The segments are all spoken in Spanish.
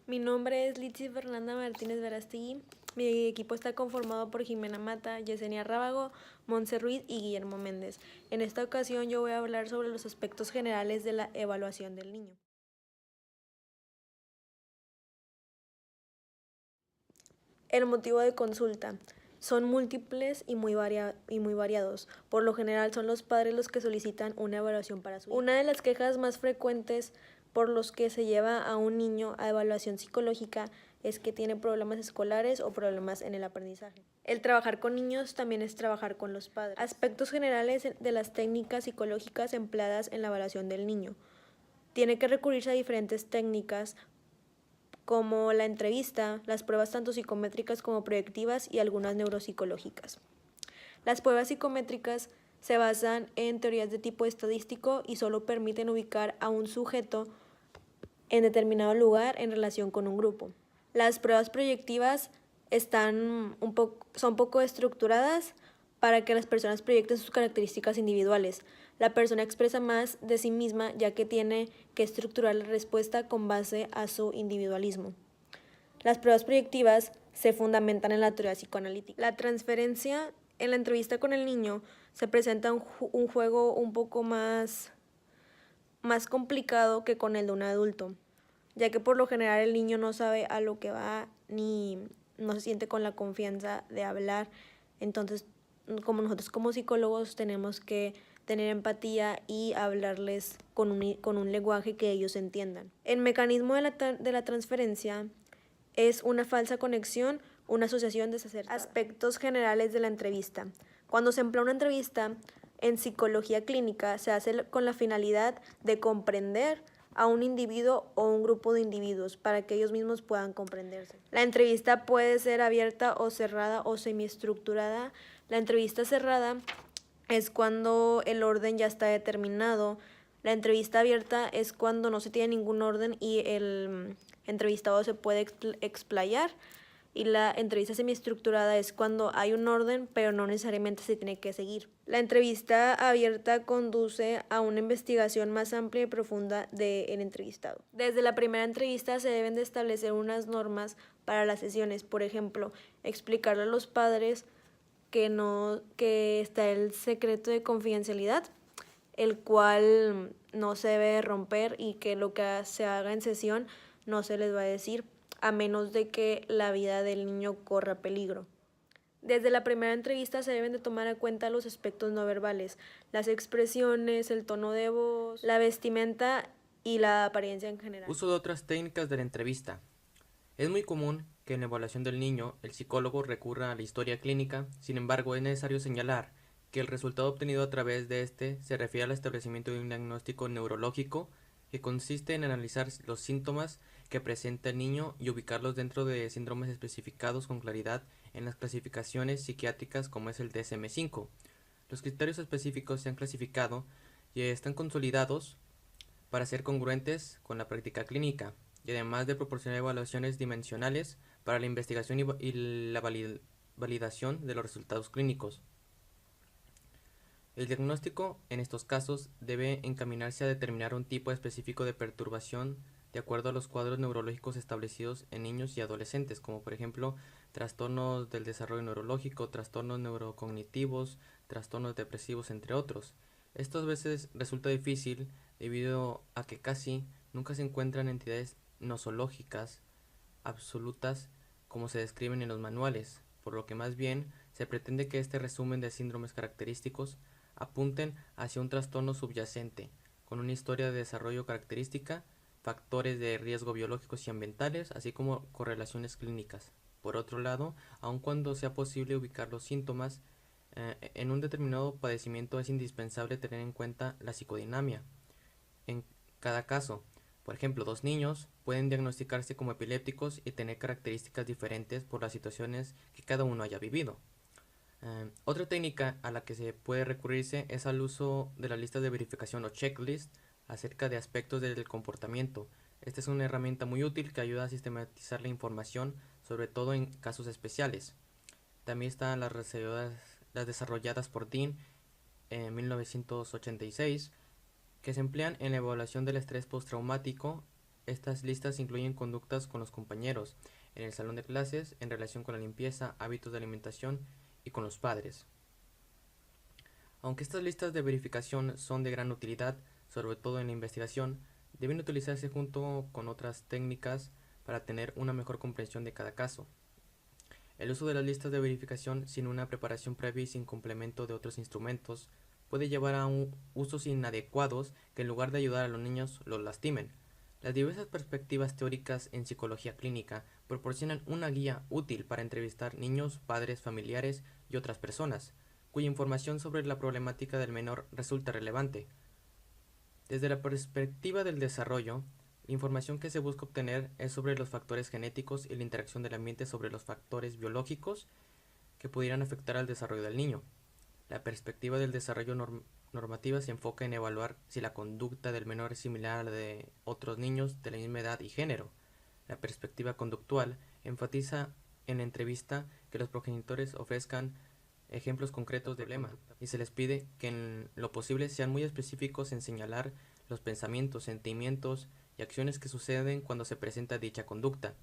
Mi nombre es Litsi Fernanda Martínez Verástegui. Mi equipo está conformado por Jimena Mata, Yesenia Rábago, Montse Ruiz y Guillermo Méndez. En esta ocasión yo voy a hablar sobre los aspectos generales de la evaluación del niño. El motivo de consulta. Son múltiples y muy variados. Por lo general son los padres los que solicitan una evaluación para su hijo. Una de las quejas más frecuentes por los que se lleva a un niño a evaluación psicológica es que tiene problemas escolares o problemas en el aprendizaje. El trabajar con niños también es trabajar con los padres. Aspectos generales de las técnicas psicológicas empleadas en la evaluación del niño. Tiene que recurrirse a diferentes técnicas como la entrevista, las pruebas tanto psicométricas como proyectivas y algunas neuropsicológicas. Las pruebas psicométricas se basan en teorías de tipo estadístico y solo permiten ubicar a un sujeto en determinado lugar en relación con un grupo. Las pruebas proyectivas son poco estructuradas para que las personas proyecten sus características individuales. La persona expresa más de sí misma ya que tiene que estructurar la respuesta con base a su individualismo. Las pruebas proyectivas se fundamentan en la teoría psicoanalítica. La transferencia en la entrevista con el niño se presenta un juego un poco más complicado que con el de un adulto, ya que por lo general el niño no sabe a lo que va ni no se siente con la confianza de hablar. Entonces, como nosotros como psicólogos tenemos que tener empatía y hablarles con un lenguaje que ellos entiendan. El mecanismo de la transferencia es una falsa conexión, una asociación desacertada. Aspectos generales de la entrevista. Cuando se emplea una entrevista en psicología clínica, se hace con la finalidad de comprender a un individuo o un grupo de individuos para que ellos mismos puedan comprenderse. La entrevista puede ser abierta o cerrada o semiestructurada. La entrevista cerrada es cuando el orden ya está determinado. La entrevista abierta es cuando no se tiene ningún orden y el entrevistado se puede explayar. Y la entrevista semiestructurada es cuando hay un orden, pero no necesariamente se tiene que seguir. La entrevista abierta conduce a una investigación más amplia y profunda del entrevistado. Desde la primera entrevista se deben de establecer unas normas para las sesiones. Por ejemplo, explicarle a los padres que está el secreto de confidencialidad, el cual no se debe romper y que lo que se haga en sesión no se les va a decir, a menos de que la vida del niño corra peligro. Desde la primera entrevista se deben de tomar en cuenta los aspectos no verbales, las expresiones, el tono de voz, la vestimenta y la apariencia en general. Uso de otras técnicas de la entrevista. Es muy común que en la evaluación del niño el psicólogo recurra a la historia clínica, sin embargo es necesario señalar que el resultado obtenido a través de este se refiere al establecimiento de un diagnóstico neurológico que consiste en analizar los síntomas que presenta el niño y ubicarlos dentro de síndromes especificados con claridad en las clasificaciones psiquiátricas como es el DSM-5. Los criterios específicos se han clasificado y están consolidados para ser congruentes con la práctica clínica y además de proporcionar evaluaciones dimensionales para la investigación y la validación de los resultados clínicos. El diagnóstico en estos casos debe encaminarse a determinar un tipo específico de perturbación de acuerdo a los cuadros neurológicos establecidos en niños y adolescentes, como por ejemplo trastornos del desarrollo neurológico, trastornos neurocognitivos, trastornos depresivos, entre otros. Esto a veces resulta difícil debido a que casi nunca se encuentran entidades nosológicas absolutas como se describen en los manuales, por lo que más bien se pretende que este resumen de síndromes característicos apunten hacia un trastorno subyacente, con una historia de desarrollo característica, factores de riesgo biológicos y ambientales, así como correlaciones clínicas. Por otro lado, aun cuando sea posible ubicar los síntomas, en un determinado padecimiento es indispensable tener en cuenta la psicodinamia. En cada caso, por ejemplo, dos niños pueden diagnosticarse como epilépticos y tener características diferentes por las situaciones que cada uno haya vivido. Otra técnica a la que se puede recurrirse es al uso de las listas de verificación o checklist acerca de aspectos del comportamiento. Esta es una herramienta muy útil que ayuda a sistematizar la información, sobre todo en casos especiales. También están las desarrolladas por Dean en 1986, que se emplean en la evaluación del estrés postraumático estas listas incluyen conductas con los compañeros, en el salón de clases, en relación con la limpieza, hábitos de alimentación y con los padres. Aunque estas listas de verificación son de gran utilidad, sobre todo en la investigación, deben utilizarse junto con otras técnicas para tener una mejor comprensión de cada caso. El uso de las listas de verificación sin una preparación previa y sin complemento de otros instrumentos puede llevar a usos inadecuados que en lugar de ayudar a los niños los lastimen. Las diversas perspectivas teóricas en psicología clínica proporcionan una guía útil para entrevistar niños, padres, familiares y otras personas, cuya información sobre la problemática del menor resulta relevante. Desde la perspectiva del desarrollo, la información que se busca obtener es sobre los factores genéticos y la interacción del ambiente sobre los factores biológicos que pudieran afectar al desarrollo del niño. La perspectiva del desarrollo normativa se enfoca en evaluar si la conducta del menor es similar a la de otros niños de la misma edad y género. La perspectiva conductual enfatiza en la entrevista que los progenitores ofrezcan ejemplos concretos de problema y se les pide que en lo posible sean muy específicos en señalar los pensamientos, sentimientos y acciones que suceden cuando se presenta dicha conducta.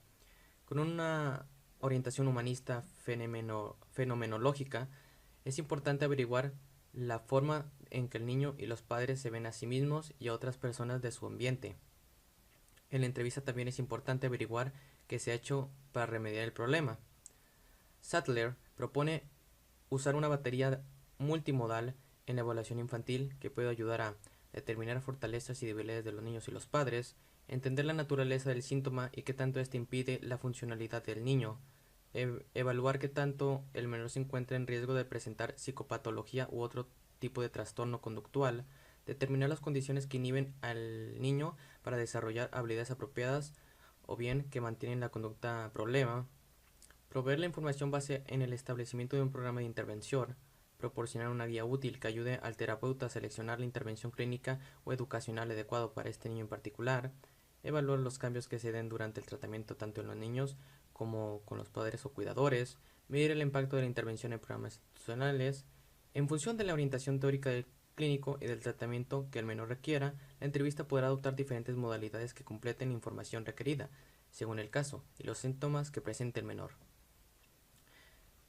Con una orientación humanista fenomenológica, es importante averiguar la forma en que el niño y los padres se ven a sí mismos y a otras personas de su ambiente. En la entrevista también es importante averiguar qué se ha hecho para remediar el problema. Sattler propone usar una batería multimodal en la evaluación infantil que puede ayudar a determinar fortalezas y debilidades de los niños y los padres, entender la naturaleza del síntoma y qué tanto éste impide la funcionalidad del niño, evaluar qué tanto el menor se encuentra en riesgo de presentar psicopatología u otro tipo de trastorno conductual, determinar las condiciones que inhiben al niño para desarrollar habilidades apropiadas o bien que mantienen la conducta problema, proveer la información base en el establecimiento de un programa de intervención, proporcionar una guía útil que ayude al terapeuta a seleccionar la intervención clínica o educacional adecuado para este niño en particular, evaluar los cambios que se den durante el tratamiento tanto en los niños como con los padres o cuidadores, medir el impacto de la intervención en programas institucionales. En función de la orientación teórica del clínico y del tratamiento que el menor requiera, la entrevista podrá adoptar diferentes modalidades que completen la información requerida, según el caso y los síntomas que presente el menor.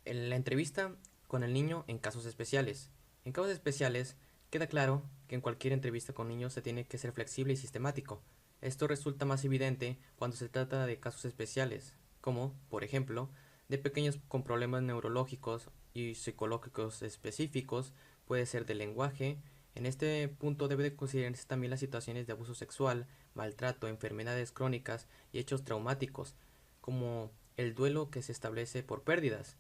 En la entrevista con el niño en casos especiales. En casos especiales, queda claro que en cualquier entrevista con niños se tiene que ser flexible y sistemático. Esto resulta más evidente cuando se trata de casos especiales, como, por ejemplo, de pequeños con problemas neurológicos y psicológicos específicos, puede ser del lenguaje. En este punto debe de considerarse también las situaciones de abuso sexual, maltrato, enfermedades crónicas y hechos traumáticos, como el duelo que se establece por pérdidas.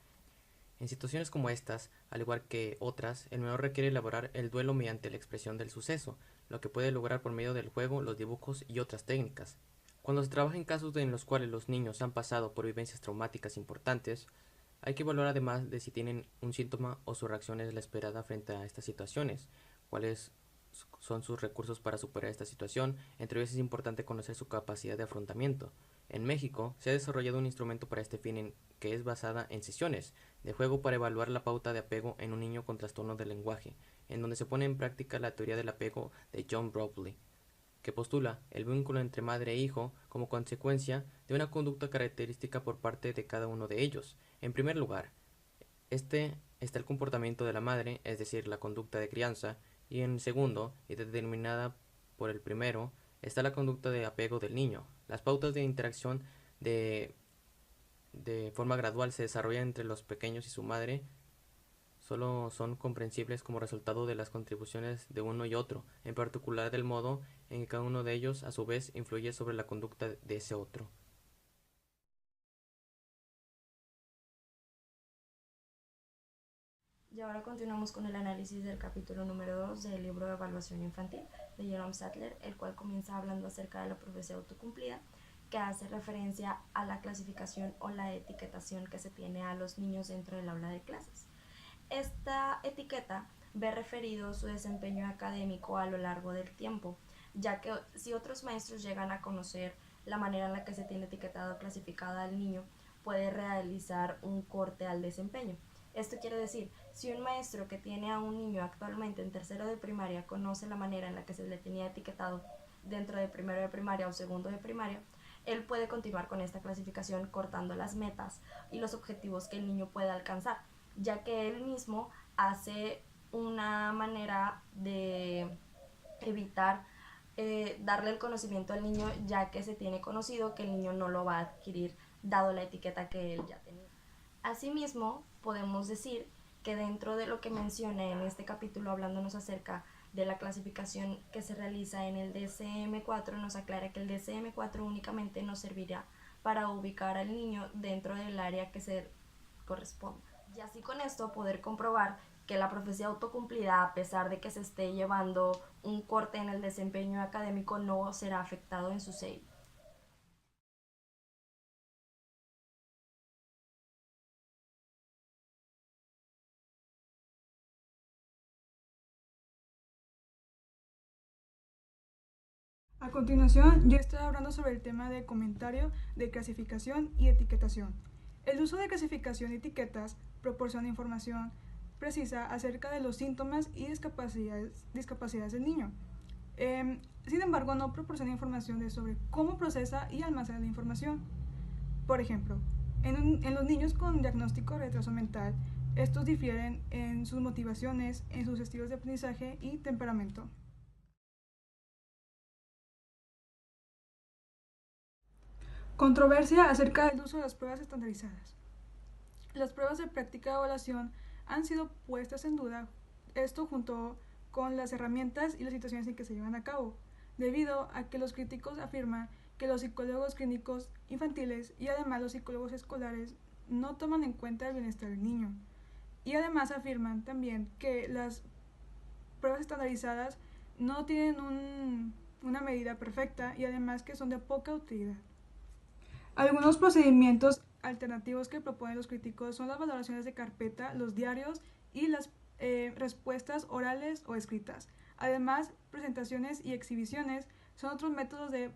En situaciones como estas, al igual que otras, el menor requiere elaborar el duelo mediante la expresión del suceso, lo que puede lograr por medio del juego, los dibujos y otras técnicas. Cuando se trabaja en casos en los cuales los niños han pasado por vivencias traumáticas importantes, hay que evaluar además de si tienen un síntoma o su reacción es la esperada frente a estas situaciones, cuáles son sus recursos para superar esta situación. Entre ellos es importante conocer su capacidad de afrontamiento. En México se ha desarrollado un instrumento para este fin que es basada en sesiones de juego para evaluar la pauta de apego en un niño con trastorno del lenguaje, en donde se pone en práctica la teoría del apego de John Bowlby, que postula el vínculo entre madre e hijo como consecuencia de una conducta característica por parte de cada uno de ellos. En primer lugar, este está el comportamiento de la madre, es decir, la conducta de crianza, y en segundo, y determinada por el primero, está la conducta de apego del niño. Las pautas de interacción de forma gradual se desarrollan entre los pequeños y su madre, solo son comprensibles como resultado de las contribuciones de uno y otro, en particular del modo en que cada uno de ellos a su vez influye sobre la conducta de ese otro. Y ahora continuamos con el análisis del capítulo número 2 del libro de Evaluación Infantil de Jerome Sattler, el cual comienza hablando acerca de la profecía autocumplida, que hace referencia a la clasificación o la etiquetación que se tiene a los niños dentro del aula de clases. Esta etiqueta ve referido su desempeño académico a lo largo del tiempo, ya que si otros maestros llegan a conocer la manera en la que se tiene etiquetado o clasificado al niño, puede realizar un corte al desempeño. Esto quiere decir, si un maestro que tiene a un niño actualmente en tercero de primaria conoce la manera en la que se le tenía etiquetado dentro de primero de primaria o segundo de primaria, él puede continuar con esta clasificación cortando las metas y los objetivos que el niño puede alcanzar, ya que él mismo hace una manera de evitar darle el conocimiento al niño, ya que se tiene conocido que el niño no lo va a adquirir dado la etiqueta que él ya tenía. Asimismo, podemos decir que dentro de lo que menciona en este capítulo, hablándonos acerca de la clasificación que se realiza en el DSM-4, nos aclara que el DSM-4 únicamente nos servirá para ubicar al niño dentro del área que se corresponda. Y así con esto poder comprobar que la profecía autocumplida, a pesar de que se esté llevando un corte en el desempeño académico, no será afectado en su sello. A continuación, yo estoy hablando sobre el tema de comentario, de clasificación y etiquetación. El uso de clasificación y etiquetas proporciona información precisa acerca de los síntomas y discapacidades del niño. Sin embargo, no proporciona información sobre cómo procesa y almacena la información. Por ejemplo, en los niños con diagnóstico de retraso mental, estos difieren en sus motivaciones, en sus estilos de aprendizaje y temperamento. Controversia acerca del uso de las pruebas estandarizadas. Las pruebas de práctica de evaluación han sido puestas en duda, esto junto con las herramientas y las situaciones en que se llevan a cabo, debido a que los críticos afirman que los psicólogos clínicos infantiles y además los psicólogos escolares no toman en cuenta el bienestar del niño. Y además afirman también que las pruebas estandarizadas no tienen una medida perfecta y además que son de poca utilidad. Algunos procedimientos alternativos que proponen los críticos son las valoraciones de carpeta, los diarios y las respuestas orales o escritas. Además, presentaciones y exhibiciones son otros métodos de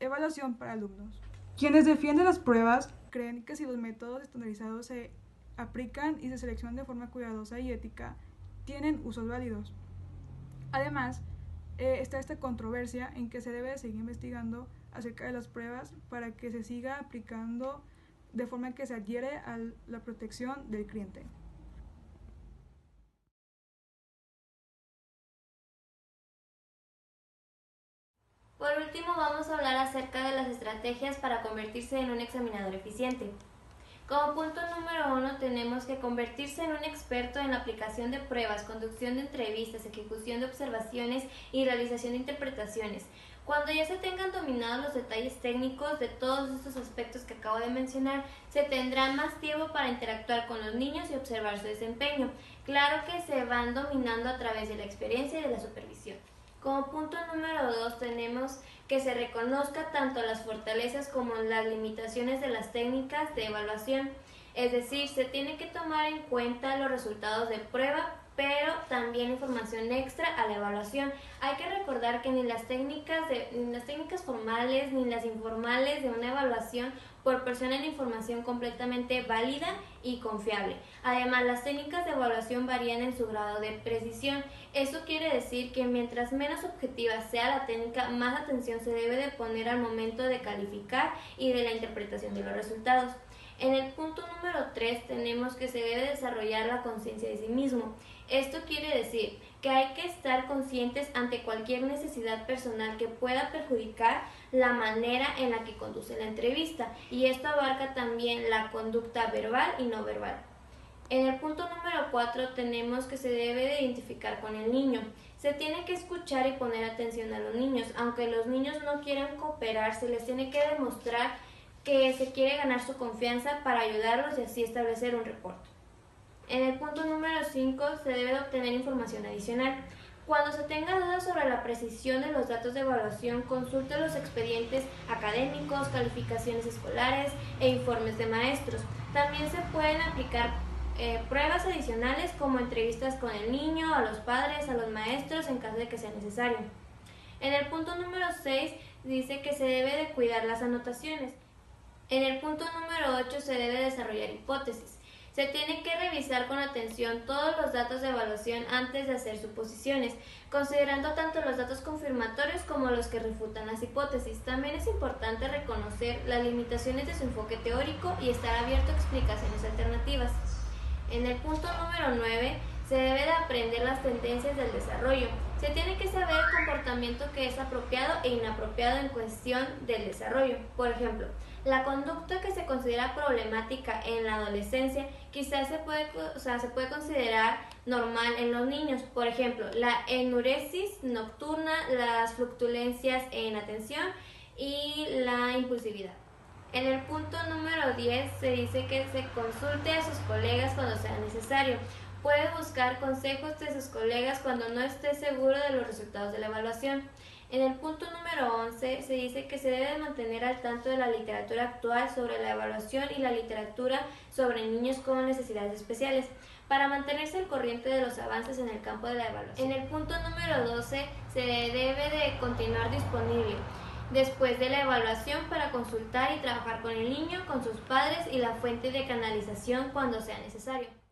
evaluación para alumnos. Quienes defienden las pruebas creen que si los métodos estandarizados se aplican y se seleccionan de forma cuidadosa y ética, tienen usos válidos. Además, está esta controversia en que se debe seguir investigando acerca de las pruebas para que se siga aplicando de forma que se adhiere a la protección del cliente. Por último, vamos a hablar acerca de las estrategias para convertirse en un examinador eficiente. Como punto número 1 tenemos que convertirse en un experto en la aplicación de pruebas, conducción de entrevistas, ejecución de observaciones y realización de interpretaciones. Cuando ya se tengan dominados los detalles técnicos de todos estos aspectos que acabo de mencionar, se tendrá más tiempo para interactuar con los niños y observar su desempeño. Claro que se van dominando a través de la experiencia y de la supervisión. Como punto número 2 tenemos que se reconozca tanto las fortalezas como las limitaciones de las técnicas de evaluación. Es decir, se tiene que tomar en cuenta los resultados de prueba, pero también información extra a la evaluación. Hay que recordar que ni las técnicas formales ni las informales de una evaluación proporcionan información completamente válida y confiable. Además, las técnicas de evaluación varían en su grado de precisión. Esto quiere decir que mientras menos objetiva sea la técnica, más atención se debe de poner al momento de calificar y de la interpretación de los resultados. En el punto número 3 tenemos que se debe desarrollar la conciencia de sí mismo. Esto quiere decir que hay que estar conscientes ante cualquier necesidad personal que pueda perjudicar la manera en la que conduce la entrevista, y esto abarca también la conducta verbal y no verbal. En el punto número 4 tenemos que se debe de identificar con el niño. Se tiene que escuchar y poner atención a los niños. Aunque los niños no quieran cooperar, se les tiene que demostrar que se quiere ganar su confianza para ayudarlos y así establecer un reporte. En el punto número 5 se debe de obtener información adicional. Cuando se tenga dudas sobre la precisión de los datos de evaluación, consulte los expedientes académicos, calificaciones escolares e informes de maestros. También se pueden aplicar pruebas adicionales como entrevistas con el niño, a los padres, a los maestros en caso de que sea necesario. En el punto número 6 dice que se debe de cuidar las anotaciones. En el punto número 8 se debe desarrollar hipótesis. Se tiene que revisar con atención todos los datos de evaluación antes de hacer suposiciones, considerando tanto los datos confirmatorios como los que refutan las hipótesis. También es importante reconocer las limitaciones de su enfoque teórico y estar abierto a explicaciones alternativas. En el punto número 9, se debe de aprender las tendencias del desarrollo. Se tiene que saber el comportamiento que es apropiado e inapropiado en cuestión del desarrollo. Por ejemplo, la conducta que se considera problemática en la adolescencia quizás se puede considerar normal en los niños. Por ejemplo, la enuresis nocturna, las fluctuaciones en atención y la impulsividad. En el punto número 10 se dice que se consulte a sus colegas cuando sea necesario. Puede buscar consejos de sus colegas cuando no esté seguro de los resultados de la evaluación. En el punto número 11 se dice que se debe mantener al tanto de la literatura actual sobre la evaluación y la literatura sobre niños con necesidades especiales, para mantenerse al corriente de los avances en el campo de la evaluación. En el punto número 12 se debe de continuar disponible después de la evaluación para consultar y trabajar con el niño, con sus padres y la fuente de canalización cuando sea necesario.